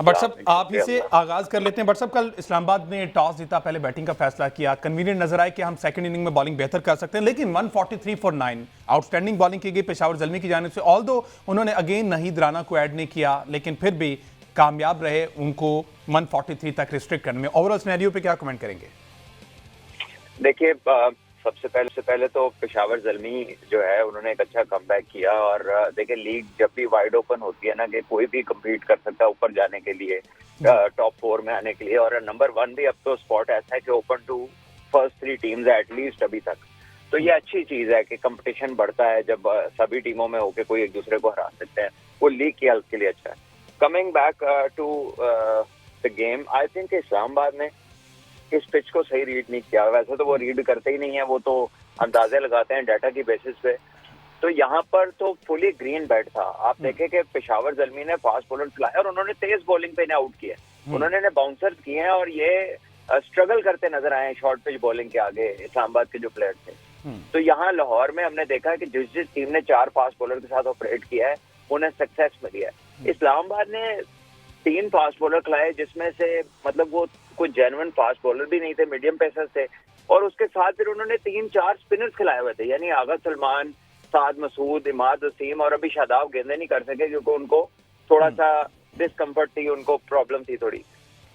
But साहब आप ही से आगाज कर लेते हैं। बट साहब कल इस्लामाबाद ने टॉस जीता, पहले बैटिंग का फैसला किया, कन्वीनियंट नजर आए कि हम सेकंड इनिंग में बॉलिंग बेहतर कर सकते हैं, लेकिन 143 फॉर 9 आउटस्टैंडिंग बॉलिंग की गई पेशावर जल्मी की जानिब से। ऑल दो उन्होंने अगेन नहीद राना को ऐड नहीं किया, लेकिन फिर भी कामयाब रहे उनको 143 तक रिस्ट्रिक्ट करने में। ओवरऑल सिनेरियो पे क्या कमेंट करेंगे? देखिए, सबसे पहले तो पेशावर जल्मी जो है उन्होंने एक अच्छा कमबैक किया। और देखिए, लीग जब भी वाइड ओपन होती है ना कि कोई भी कम्पीट कर सकता है ऊपर जाने के लिए, टॉप 4 में आने के लिए। और नंबर 1 भी अब तो स्पॉट ऐसा है कि ओपन टू फर्स्ट 3 टीम्स है एटलीस्ट अभी तक। तो ये अच्छी चीज है कि कंपटीशन बढ़ता है जब सभी टीमों में होके कोई एक दूसरे को हरा सकते हैं। वो लीग की हेल्थ के लिए अच्छा है। Coming back to the game, I think Islamabad ने इस पिच को सही रीड नहीं किया। वैसे तो वो रीड करते ही नहीं है, वो तो अंदाजे लगाते हैं डाटा की बेसिस पे। तो यहाँ पर तो फुली ग्रीन बैट था। आप देखें कि पेशावर जल्मी ने फास्ट बॉलर खिलाया और उन्होंने तेज बॉलिंग पे इन्हें आउट किया। उन्होंने बाउंसर्स किए हैं और ये स्ट्रगल करते नजर आए शॉर्ट पिच बॉलिंग के आगे इस्लामाबाद के जो प्लेयर थे। तो यहाँ लाहौर में हमने देखा है कि जिस टीम ने 4 फास्ट बॉलर के साथ ऑपरेट किया है उन्हें सक्सेस मिली है। इस्लामाबाद ने 3 फास्ट बॉलर खिलाए, जिसमें से मतलब वो कोई जेन्युइन फास्ट बॉलर भी नहीं थे, मीडियम पेसर्स थे। और उसके साथ फिर उन्होंने 3-4 स्पिनर्स खिलाए हुए थे, यानी आगा सलमान, साद मसूद, इमाद वसीम और अभी शादाब गेंदे नहीं कर सके क्योंकि उनको थोड़ा सा डिस्कम्फर्ट थी, उनको प्रॉब्लम थी थोड़ी।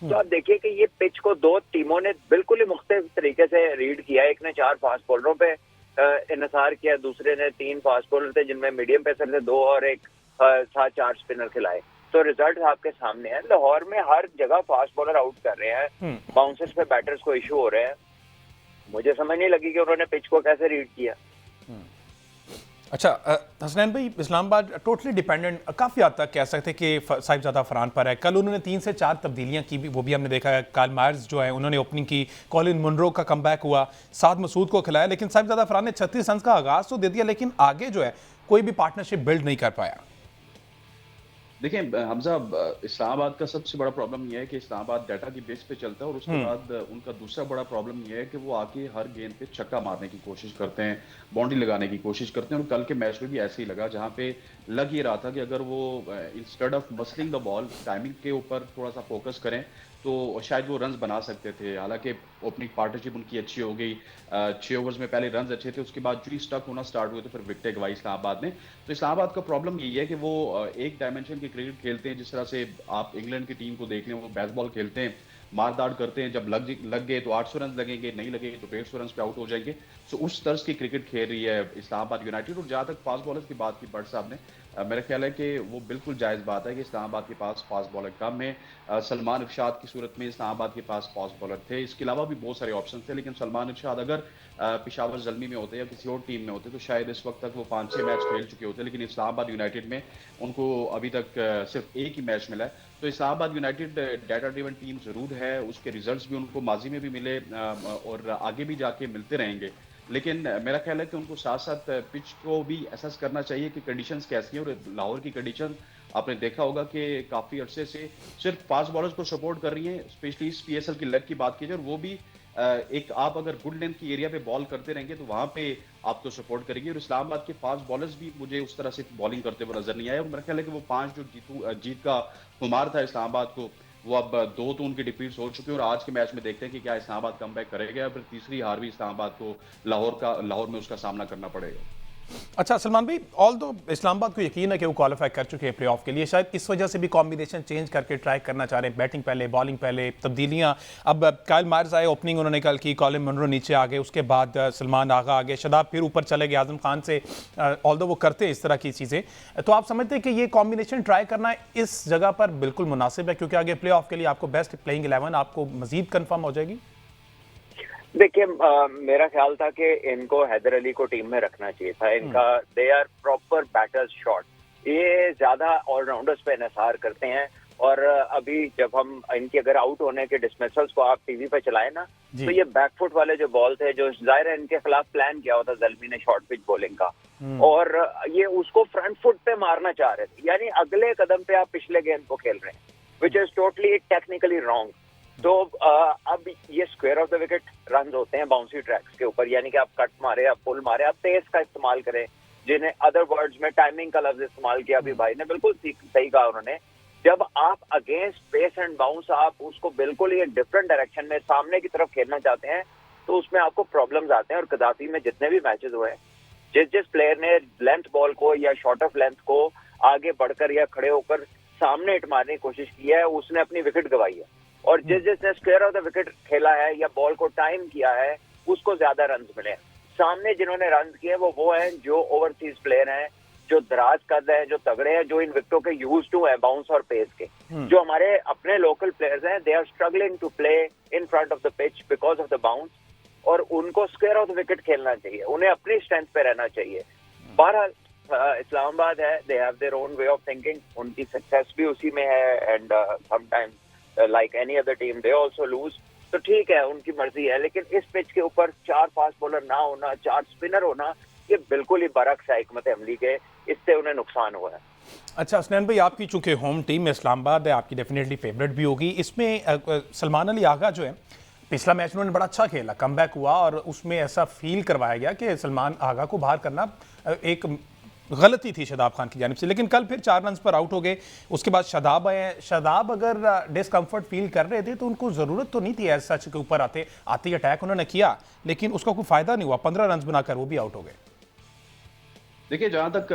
तो आप देखिए कि ये पिच को 2 टीमों ने बिल्कुल ही मुख्तलिफ तरीके से रीड किया। एक ने 4 फास्ट बॉलरों पे इन्हिसार किया, दूसरे ने 3 फास्ट बॉलर थे जिनमें मीडियम पेसर थे 2 और एक साथ 4 स्पिनर खिलाए। तो रिजल्ट आपके सामने है। लाहौर में हर जगह फास्ट बॉलर आउट कर रहे हैं, बाउंसर्स पे बैटर्स को इशू हो रहे हैं। मुझे समझ नहीं लगी कि उन्होंने पिच को कैसे रीड किया। अच्छा हसनैन भाई, इस्लामाबाद टोटली डिपेंडेंट काफ़ी हद तक कह सकते हैं कि साहिबजादा फरहान पर है। कल उन्होंने 3 से 4 तब्दीलियां की भी, वो भी हमने देखा है। कार्ल मायर्स जो है उन्होंने ओपनिंग की, कॉलिन मुनरो का कमबैक हुआ, साद मसूद को खिलाया, लेकिन साहिबजादा फरहान ने 36 रन का आगाज तो दे दिया, लेकिन आगे जो है कोई भी पार्टनरशिप बिल्ड नहीं कर पाया। देखिए हमजा, इस्लामाबाद का सबसे बड़ा प्रॉब्लम यह है कि इस्लामाबाद डाटा की बेस पे चलता है और उसके बाद उनका दूसरा बड़ा प्रॉब्लम यह है कि वो आके हर गेंद पे छक्का मारने की कोशिश करते हैं, बाउंड्री लगाने की कोशिश करते हैं। और कल के मैच में भी ऐसे ही लगा, जहां पे लग ये रहा था कि अगर वो instead of muscling the ball timing के ऊपर थोड़ा सा फोकस करें तो शायद वो रन्स बना सकते थे। हालांकि ओपनिंग पार्टनरशिप उनकी अच्छी हो गई, 6 ओवर्स में पहले रन्स अच्छे थे, उसके बाद जो स्टक होना स्टार्ट हुए तो फिर विकेटें गवाई इस्लामाबाद ने। तो इस्लामाबाद का प्रॉब्लम यही है कि वो एक डायमेंशन की क्रिकेट खेलते हैं, जिस तरह से आप इंग्लैंड की टीम को देख लें, वो बेसबॉल खेलते हैं, मारदाड़ करते हैं, जब लग गए तो 800 रन लगेंगे, नहीं लगेंगे तो 150 रन पे आउट हो जाएंगे। सो उस तर्ज की क्रिकेट खेल रही है इस्लामाबाद यूनाइटेड। और जहां तक फास्ट बॉलर्स की बात की भट्ट साहब ने, मेरा ख्याल है कि वो बिल्कुल जायज़ बात है कि इस्लामाबाद के पास फास्ट बॉलर कम है। सलमान इरशाद की सूरत में इस्लामाबाद के पास फास्ट बॉलर थे, इसके अलावा भी बहुत सारे ऑप्शन थे, लेकिन सलमान इरशाद अगर पेशावर जल्मी में होते या किसी और टीम में होते तो शायद इस वक्त तक वो 5-6 मैच खेल चुके होते। लेकिन इस्लामाबाद यूनाइटेड में उनको अभी तक सिर्फ एक ही मैच मिला है। तो Islamabad United data driven team जरूर है, उसके रिजल्ट्स भी उनको माजी में भी मिले और आगे भी जाके मिलते रहेंगे। लेकिन मेरा ख्याल है कि उनको साथ साथ पिच को भी एसेस करना चाहिए कि कंडीशंस कैसी हैं। और लाहौर की कंडीशन आपने देखा होगा कि काफ़ी अरसे से सिर्फ फास्ट बॉलर्स को सपोर्ट कर रही हैं, स्पेशली इस PSL की लेग की बात कीजिए, और वो भी एक आप अगर गुड लेंथ की एरिया पे बॉल करते रहेंगे तो वहां पे आपको सपोर्ट करेंगे। और इस्लामाबाद के फास्ट बॉलर्स भी मुझे उस तरह से बॉलिंग करते हुए नजर नहीं आए। और मेरा ख्याल है कि वो 5 जो जीत का खुमार था इस्लामाबाद को, वो अब 2 तो उनकी डिफीट्स हो चुकी है। और आज के मैच में देखते हैं कि क्या इस्लामाबाद कमबैक करेगा या फिर तीसरी हार भी इस्लामाबाद को लाहौर में उसका सामना करना पड़ेगा। अच्छा सलमान भाई, ऑल दो इस्लामाबाद को यकीन है कि वो क्वालिफाई कर चुके हैं प्ले ऑफ के लिए, शायद इस वजह से भी कॉम्बिनेशन चेंज करके ट्राई करना चाह रहे हैं, बैटिंग पहले बॉलिंग पहले, तब्दीलियां। अब काइल मायर्स आए, ओपनिंग उन्होंने कल की, कॉलिन मुनरो नीचे आ गए, उसके बाद सलमान आगा आ गए, शदाब फिर ऊपर चले गए आजम खान से। ऑल दो वो करते हैं इस तरह की चीज़ें, तो आप समझते हैं कि ये कॉम्बिनेशन ट्राई करना इस जगह पर बिल्कुल मुनासिब है, क्योंकि आगे प्ले ऑफ के लिए आपको बेस्ट प्लेइंग 11 आपको मजीद कन्फर्म हो जाएगी? देखिए, मेरा ख्याल था कि इनको हैदर अली को टीम में रखना चाहिए था। इनका they are proper batters shot, ये ज्यादा ऑलराउंडर्स पे इन्हिसार करते हैं। और अभी जब हम इनके अगर आउट होने के डिसमिसल्स को आप टीवी पे चलाए ना, तो ये बैकफुट वाले जो बॉल थे, जो जाहिर है इनके खिलाफ प्लान किया होता जल्मी ने शॉर्ट पिच बॉलिंग का, और ये उसको फ्रंट फुट पे मारना चाह रहे थे, यानी अगले कदम पे आप पिछले गेंद को खेल रहे हैं, which is totally technically wrong. तो अब ये square of the wicket run होते हैं बाउंसी ट्रैक्स के ऊपर, यानी कि आप कट मारे, आप पुल मारे, आप तेज का इस्तेमाल करें, जिन्हें अदर वर्ड्स में टाइमिंग का लफ्ज इस्तेमाल किया अभी भाई ने, बिल्कुल सही कहा उन्होंने। जब आप अगेंस्ट पेस एंड बाउंस आप उसको बिल्कुल ही एक डिफरेंट डायरेक्शन में सामने की तरफ खेलना चाहते हैं तो उसमें आपको प्रॉब्लम्स आते हैं। और कदाफी में जितने भी मैचेस हुए हैं, जिस प्लेयर ने लेंथ बॉल को या शॉर्ट ऑफ लेंथ को आगे बढ़कर या खड़े होकर सामने हिट मारने की कोशिश की है, उसने अपनी विकेट गंवाई है। और जिसने स्क्वायर ऑफ द विकेट खेला है या बॉल को टाइम किया है, उसको ज्यादा रन मिले हैं। सामने जिन्होंने रन किए वो हैं जो ओवरसीज प्लेयर हैं, जो दराज कद है, जो तगड़े हैं, जो इन विकेटों के यूज टू है बाउंस और पेस के। जो हमारे अपने लोकल प्लेयर्स हैं, they are struggling to play in front of the pitch because of the bounce, और उनको स्क्वायर ऑफ द विकेट खेलना चाहिए, उन्हें अपनी स्ट्रेंथ पे रहना चाहिए। बहरहाल इस्लामाबाद है, they have their own way of thinking, उनकी सक्सेस भी उसी में है। And sometimes like any other team they also lose, तो ठीक है, उनकी मर्जी है। लेकिन इस पिच के ऊपर 4 फास्ट बॉलर ना होना, 4 स्पिनर होना, ये बिल्कुल ही बरक्स है हिकमत अमली के, इससे उन्हें नुकसान हुआ है। अच्छा हसनैन भाई, आपकी चूंकि होम टीम में इस्लामाबाद है, आपकी डेफिनेटली फेवरेट भी होगी। इसमें सलमान अली आगा जो है, पिछला मैच उन्होंने बड़ा अच्छा खेला, कमबैक हुआ और उसमें ऐसा फील करवाया गया कि सलमान आगा को बाहर करना एक गलती थी शादाब खान की जानिब से। लेकिन कल फिर 4 रन पर आउट हो गए। उसके बाद शादाब आए। शादाब अगर डिस्कम्फर्ट फील कर रहे थे तो उनको ज़रूरत तो नहीं थी ऐसा सच के ऊपर आते ही अटैक उन्होंने किया, लेकिन उसका कोई फायदा नहीं हुआ। 15 रन बनाकर वो भी आउट हो गए। देखिए, जहां तक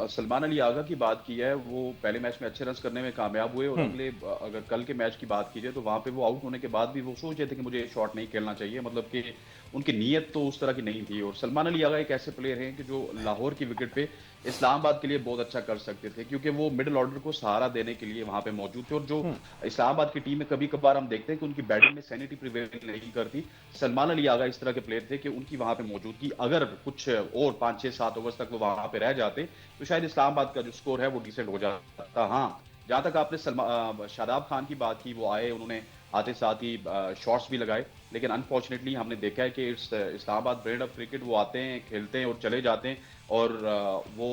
सलमान अली आगा की बात की है, वो पहले मैच में अच्छे रन करने में कामयाब हुए और अगर कल के मैच की बात की जाए तो वहां पे वो आउट होने के बाद भी वो सोच रहे थे कि मुझे शॉट नहीं खेलना चाहिए, मतलब कि उनकी नीयत तो उस तरह की नहीं थी। और सलमान अली आगा एक ऐसे प्लेयर हैं कि जो लाहौर की विकेट पे इस्लामाबाद के लिए बहुत अच्छा कर सकते थे, क्योंकि वो मिडिल ऑर्डर को सहारा देने के लिए वहां पे मौजूद थे। और जो इस्लामाबाद की टीम में कभी कभार हम देखते हैं कि उनकी बैटिंग में सैनिटी प्रिवेल नहीं करती, सलमान अली आगा इस तरह के प्लेयर थे कि उनकी वहां पे मौजूदगी, अगर कुछ और 5-6-7 ओवर्स तक वो वहां पे रह जाते तो शायद इस्लामाबाद का जो स्कोर है वो डिसेंट हो जाता। हाँ, जहां तक आपने शादाब खान की बात की, वो आए, उन्होंने आते साथ ही शॉट्स भी लगाए, लेकिन अनफॉर्चुनेटली हमने देखा है कि इस्लामाबाद ब्रेड ऑफ क्रिकेट, वो आते हैं, खेलते हैं और चले जाते हैं और वो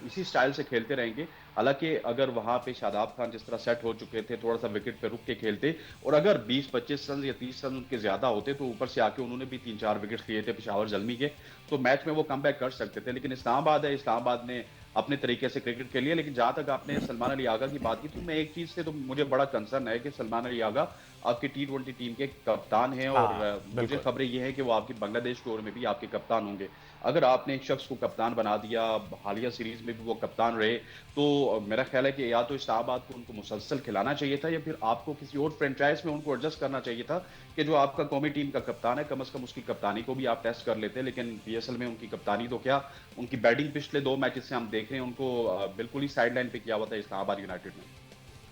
इसी स्टाइल से खेलते रहेंगे। हालांकि अगर वहां पे शादाब खान जिस तरह सेट हो चुके थे, थोड़ा सा विकेट पे रुक के खेलते और अगर 20-25 रन या 30 रन उनके ज्यादा होते तो ऊपर से आके उन्होंने भी 3-4 विकेट लिए थे पेशावर जल्मी के, तो मैच में वो कमबैक कर सकते थे। लेकिन इस्लामाबाद है, इस्लामाबाद ने अपने तरीके से क्रिकेट खेली है। लेकिन जहां तक आपने सलमान अली आगा की बात की, तो मैं एक चीज से तो मुझे बड़ा कंसर्न है कि सलमान अली आगा आपकी T20 टीम के कप्तान हैं और मुझे खबरें ये हैं कि वो आपकी बांग्लादेश टूर में भी आपके कप्तान होंगे। अगर आपने एक शख्स को कप्तान बना दिया, हालिया सीरीज में भी वो कप्तान रहे, तो मेरा ख्याल है कि या तो इस्लामाबाद को उनको मुसलसल खिलाना चाहिए था या फिर आपको किसी और फ्रेंचाइज में उनको एडजस्ट करना चाहिए था कि जो आपका कौमी टीम का कप्तान है, कम से कम उसकी कप्तानी को भी आप टेस्ट कर लेते। लेकिन PSL में उनकी कप्तानी तो क्या, उनकी बैटिंग पिछले 2 मैचेस से हम देख रहे हैं, उनको बिल्कुल ही साइडलाइन पे किया हुआ था इस्लामाबाद यूनाइटेड ने।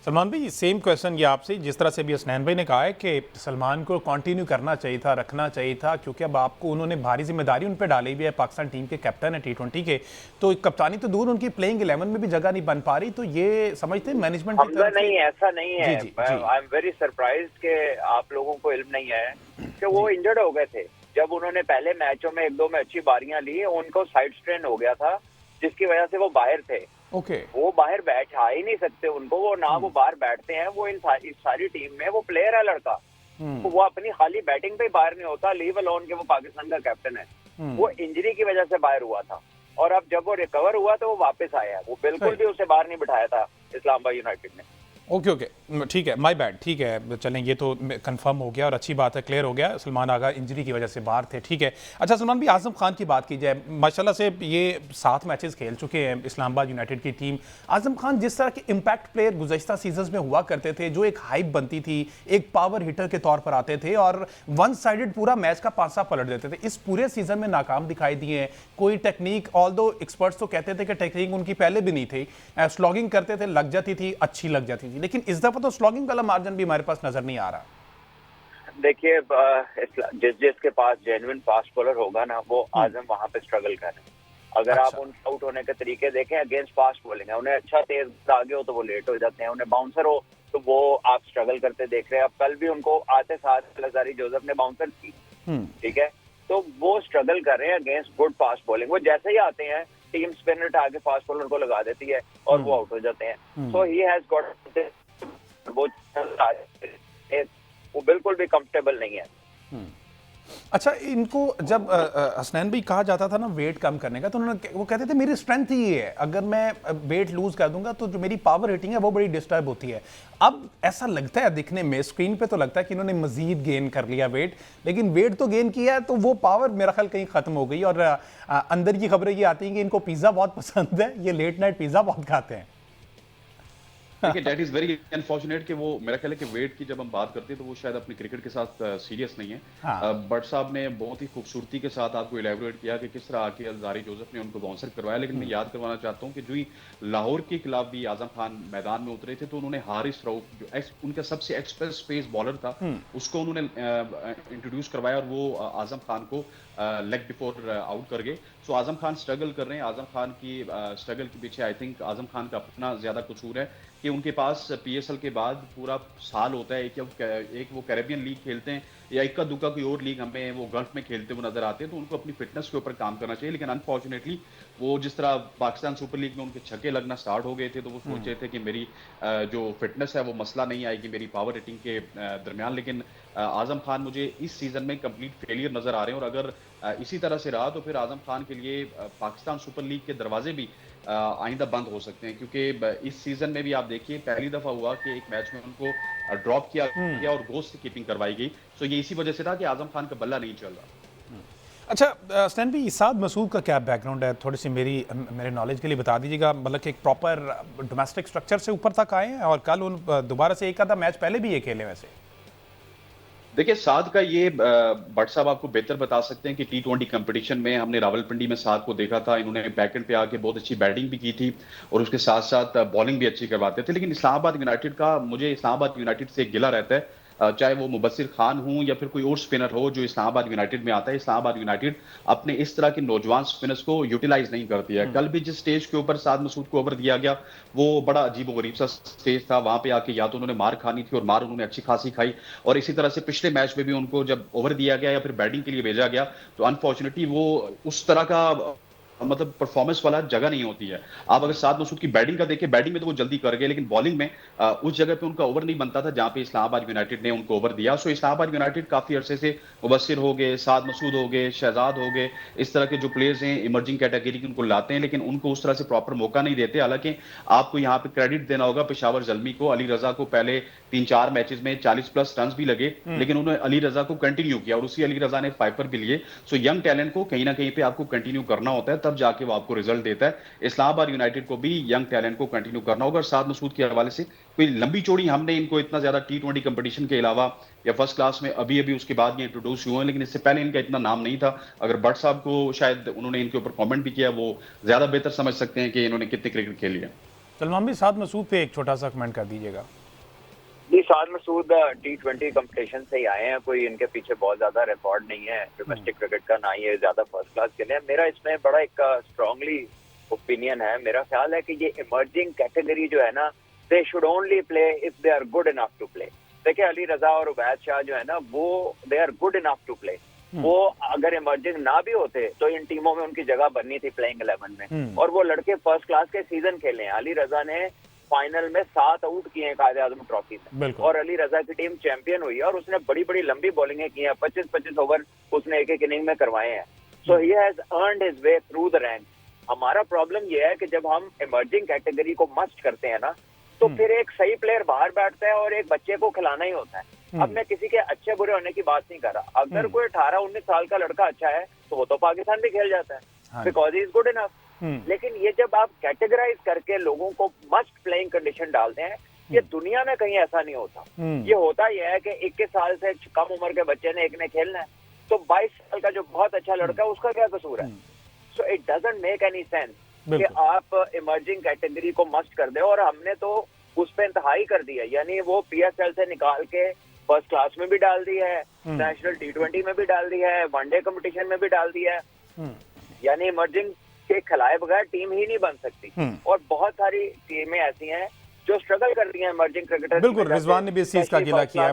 सलमान भाई, सेम क्वेश्चन ये आपसे, जिस तरह से भी हसनैन भाई ने कहा है कि सलमान को कंटिन्यू करना चाहिए था, रखना चाहिए था, क्योंकि अब आपको उन्होंने भारी जिम्मेदारी उन पर डाली भी है, पाकिस्तान टीम के कैप्टन है T20 के, तो कप्तानी तो दूर, उनकी प्लेइंग 11 में भी जगह नहीं बन पा रही, तो ये समझते हैं मैनेजमेंट की तरफ से? नहीं, ऐसा नहीं है। आई एम वेरी सरप्राइज्ड कि आप लोगों को इल्म नहीं है कि वो इंजर्ड हो गए थे। जब उन्होंने पहले मैचों में 1-2 में अच्छी बारियां ली, उनको साइड स्ट्रेन हो गया था, जिसकी वजह से वो बाहर थे। वो बाहर बैठा ही नहीं सकते उनको, वो ना वो बाहर बैठते हैं, वो इस सारी टीम में वो प्लेयर है लड़का, तो वो अपनी खाली बैटिंग पे बाहर नहीं होता, लीव अलोन के वो पाकिस्तान का कैप्टन है। वो इंजरी की वजह से बाहर हुआ था और अब जब वो रिकवर हुआ तो वो वापस आया। वो बिल्कुल भी उसे बाहर नहीं बिठाया था इस्लामाबाद यूनाइटेड ने। ओके, ठीक है, माय बैड, ठीक है, चलें, ये तो कंफर्म हो गया और अच्छी बात है, क्लियर हो गया, सलमान आगा इंजरी की वजह से बाहर थे, ठीक है। अच्छा सलमान भी, आजम खान की बात की जाए, माशाल्लाह से ये 7 मैचेस खेल चुके हैं इस्लामाबाद यूनाइटेड की टीम। आजम खान जिस तरह के इम्पैक्ट प्लेयर गुज़श्ता सीजन्स में हुआ करते थे, जो एक हाइप बनती थी, एक पावर हिटर के तौर पर आते थे और वन साइडेड पूरा मैच का पासा पलट देते थे, इस पूरे सीजन में नाकाम दिखाई दिए हैं। कोई टेक्निक, ऑल्दो एक्सपर्ट्स तो कहते थे कि टेक्निक उनकी पहले भी नहीं थी, स्लॉगिंग करते थे, लग जाती थी, अच्छी लग जाती थी, लेकिन इस दफा तो स्लॉगिंग वाला मार्जिन भी हमारे पास नजर नहीं आ रहा। देखिए, जिसके पास जेन्युइन फास्ट बॉलर होगा ना, वो आजम वहां पे स्ट्रगल कर रहे हैं। अगर आप उन आउट होने के तरीके देखें, अगेंस्ट फास्ट बॉलिंग है, उन्हें अच्छा तेज आगे हो तो वो लेट हो जाते हैं, उन्हें बाउंसर हो तो वो आप स्ट्रगल करते देख रहे हैं। अब कल भी उनको आते साथ लजारी जोसेफ ने बाउंसर की, ठीक है, तो वो स्ट्रगल कर रहे हैं अगेंस्ट गुड फास्ट बॉलिंग। वो जैसे ही आते हैं, टीम स्पिनर आगे फास्ट बॉलर को लगा देती है और वो आउट हो जाते हैं। सो ही हैज गॉट, वो बिल्कुल भी कंफर्टेबल नहीं है। अच्छा, इनको जब हसनैन भाई कहा जाता था ना वेट कम करने का, तो वो कहते थे मेरी स्ट्रेंथ ही ये है, अगर मैं वेट लूज कर दूंगा तो जो मेरी पावर हिटिंग है वो बड़ी डिस्टर्ब होती है। अब ऐसा लगता है दिखने में, स्क्रीन पे तो लगता है कि इन्होंने मजीद गेन कर लिया वेट, लेकिन वेट तो गेन किया है तो वो पावर मेरा ख्याल कहीं खत्म हो गई। और अंदर की खबरें ये आती हैं कि इनको पिज्जा बहुत पसंद है, ये लेट नाइट पिज्जा बहुत खाते हैं। देखिए दैट इज वेरी अनफॉर्चुनेट कि वो, मेरा ख्याल है कि वेट की जब हम बात करते हैं तो वो शायद अपनी क्रिकेट के साथ सीरियस नहीं है। हाँ। बट साहब ने बहुत ही खूबसूरती के साथ आपको इलेबोरेट किया कि किस तरह आके अलजारी जोसेफ ने उनको बाउंसर करवाया। लेकिन मैं याद करवाना चाहता हूँ कि जो ही लाहौर के खिलाफ भी आजम खान मैदान में उतरे थे तो उन्होंने हारिस रऊफ जो उनका सबसे एक्सप्रेस पेस बॉलर था उसको उन्होंने इंट्रोड्यूस करवाया और वो आजम खान को लेग बिफोर आउट कर गए। सो आजम खान स्ट्रगल कर रहे हैं। आजम खान की स्ट्रगल के पीछे आई थिंक आजम खान का अपना ज्यादा कसूर है कि उनके पास पीएसएल के बाद पूरा साल होता है, एक वो कैरेबियन लीग खेलते हैं या इक्का दुक्का कोई और लीग हमें वो गल्फ में खेलते हुए नजर आते हैं, तो उनको अपनी फिटनेस के ऊपर काम करना चाहिए। लेकिन अनफॉर्चुनेटली वो जिस तरह पाकिस्तान सुपर लीग में उनके छक्के लगना स्टार्ट हो गए थे तो वो सोच रहे थे कि मेरी जो फिटनेस है वो मसला नहीं आएगी मेरी पावर हिटिंग के दरमियान। लेकिन आजम खान मुझे इस सीजन में कंप्लीट फेलियर नजर आ रहे हैं और अगर इसी तरह से रहा तो फिर आजम खान के लिए पाकिस्तान सुपर लीग के दरवाजे भी आइंदा बंद हो सकते हैं, क्योंकि इस सीजन में भी आप देखिए पहली दफा हुआ कि एक मैच में उनको ड्रॉप किया गया और गोस्ट कीपिंग करवाई गई। सो ये इसी वजह से था कि आजम खान का बल्ला नहीं चल रहा। अच्छा स्टैन भाई, इसाद मसूद का क्या बैकग्राउंड है, थोड़ी सी मेरे नॉलेज के लिए बता दीजिएगा। मतलब कि एक प्रॉपर डोमेस्टिक स्ट्रक्चर से ऊपर तक आए हैं और कल उन दोबारा से एक आधा मैच पहले भी ये खेले वैसे। देखिए साद का ये भट्ट साहब आपको बेहतर बता सकते हैं कि टी20 कंपटीशन में हमने रावलपिंडी में साद को देखा था। इन्होंने बैकएंड पे आके बहुत अच्छी बैटिंग भी की थी और उसके साथ साथ बॉलिंग भी अच्छी करवाते थे। लेकिन इस्लामाबाद यूनाइटेड का, मुझे इस्लामाबाद यूनाइटेड से एक गिला रहता है, चाहे वो मुबस्सिर खान हो या फिर कोई और स्पिनर हो जो इस्लामाबाद यूनाइटेड में आता है। इस्लामाबाद यूनाइटेड अपने इस तरह के नौजवान स्पिनर्स को यूटिलाइज नहीं करती है। कल भी जिस स्टेज के ऊपर साद मसूद को ओवर दिया गया वो बड़ा अजीब गरीब सा स्टेज था। वहां पे आके या तो उन्होंने मार खानी थी और मार उन्होंने अच्छी खासी खाई, और इसी तरह से पिछले मैच में भी उनको जब ओवर दिया गया या फिर बैटिंग के लिए भेजा गया तो अनफॉर्चुनेटली वो उस तरह का मतलब परफॉर्मेंस वाला जगह नहीं होती है। आप अगर साद मसूद की बैटिंग का देखिए, बैटिंग में तो वो जल्दी कर गए लेकिन बॉलिंग में उस जगह पे उनका ओवर नहीं बनता था जहां पे इस्लामाबाद यूनाइटेड ने उनको ओवर दिया। सो इस्लामाबाद यूनाइटेड काफी अरसे से मुबस्सिर हो गए, साद मसूद हो गए, शहजाद हो गए, इस तरह के जो प्लेयर्स हैं इमर्जिंग कैटेगरी के उनको लाते हैं लेकिन उनको उस तरह से प्रॉपर मौका नहीं देते। हालांकि आपको यहाँ पे क्रेडिट देना होगा पेशावर जल्मी को। अली रजा को पहले 3-4 मैचेस में 40+ रन भी लगे लेकिन उन्होंने अली रजा को कंटिन्यू किया और उसी अली रजा ने 5 पर भी लिए। सो यंग टैलेंट को कहीं ना कहीं पे आपको कंटिन्यू करना होता है, तब जाके वो आपको रिजल्ट देता है। इस्लामाबाद यूनाइटेड को भी यंग टैलेंट को कंटिन्यू करना होगा। साद मसूद के हवाले से कोई लंबी चौड़ी हमने इनको इतना ज्यादा टी20 कंपटीशन के अलावा या फर्स्ट क्लास में अभी अभी उसके बाद ये इंट्रोड्यूस हुए हैं, लेकिन इससे पहले इनका इतना नाम नहीं था। अगर भट्ट साहब को शायद उन्होंने इनके ऊपर कमेंट भी किया, वो ज्यादा बेहतर समझ सकते हैं कि इन्होंने कितने क्रिकेट खेली है। सलमान भाई, साद मसूद पे एक छोटा सा कमेंट कर दीजिएगा। जी, साद मसूद टी20 कंपटीशन से ही आए हैं, कोई इनके पीछे बहुत ज्यादा रिकॉर्ड नहीं है डोमेस्टिक क्रिकेट का, ना ये ज्यादा फर्स्ट क्लास खेले हैं। मेरा इसमें बड़ा एक स्ट्रांगली ओपिनियन है। मेरा ख्याल है कि ये इमर्जिंग कैटेगरी जो है ना, they should only play if they are good enough to play. देखिए अली रजा और उबैद शाह जो है ना, वो they are good enough to play. वो अगर इमर्जिंग ना भी होते तो इन टीमों में उनकी जगह बननी थी प्लेइंग 11 में, और वो लड़के फर्स्ट क्लास के सीजन खेले हैं। अली रजा ने फाइनल में 7 आउट किए हैं कायदे आजम ट्रॉफी में, और अली रजा की टीम चैंपियन हुई है और उसने बड़ी बड़ी लंबी बॉलिंगें की हैं, 25-25 ओवर उसने एक एक इनिंग में करवाए हैं। So he has earned his way through the rank. हमारा प्रॉब्लम यह है कि जब हम इमर्जिंग कैटेगरी को मस्ट करते हैं ना, तो फिर एक सही प्लेयर बाहर बैठता है और एक बच्चे को खिलाना ही होता है। अब मैं किसी के अच्छे बुरे होने की बात नहीं कर रहा। अगर कोई 18-19 साल का लड़का अच्छा है तो वो तो पाकिस्तान भी खेल जाता है, because he is good enough. लेकिन ये जब आप कैटेगराइज करके लोगों को मस्ट प्लेइंग कंडीशन डालते हैं, ये दुनिया में कहीं ऐसा नहीं होता। ये होता यह है कि 21 साल से कम उम्र के बच्चे ने एक ने खेलना है, तो 22 साल का जो बहुत अच्छा लड़का है उसका क्या कसूर है? So it doesn't make any sense कि आप इमर्जिंग कैटेगरी को मस्ट कर दे। और हमने तो उस पर इंतहाई कर दिया, यानी वो पीएसएल से निकाल के फर्स्ट क्लास में भी डाल दी है, नेशनल टी20 में भी डाल दी है, वनडे कंपटीशन में भी डाल दिया है। यानी इमर्जिंग के खिलाए बगैर टीम ही नहीं बन सकती। और बहुत सारी टीमें ऐसी हैं जो स्ट्रगल कर रही हैं इमर्जिंग क्रिकेटर। बिल्कुल, रिजवान ने भी इस चीज का गिला किया है।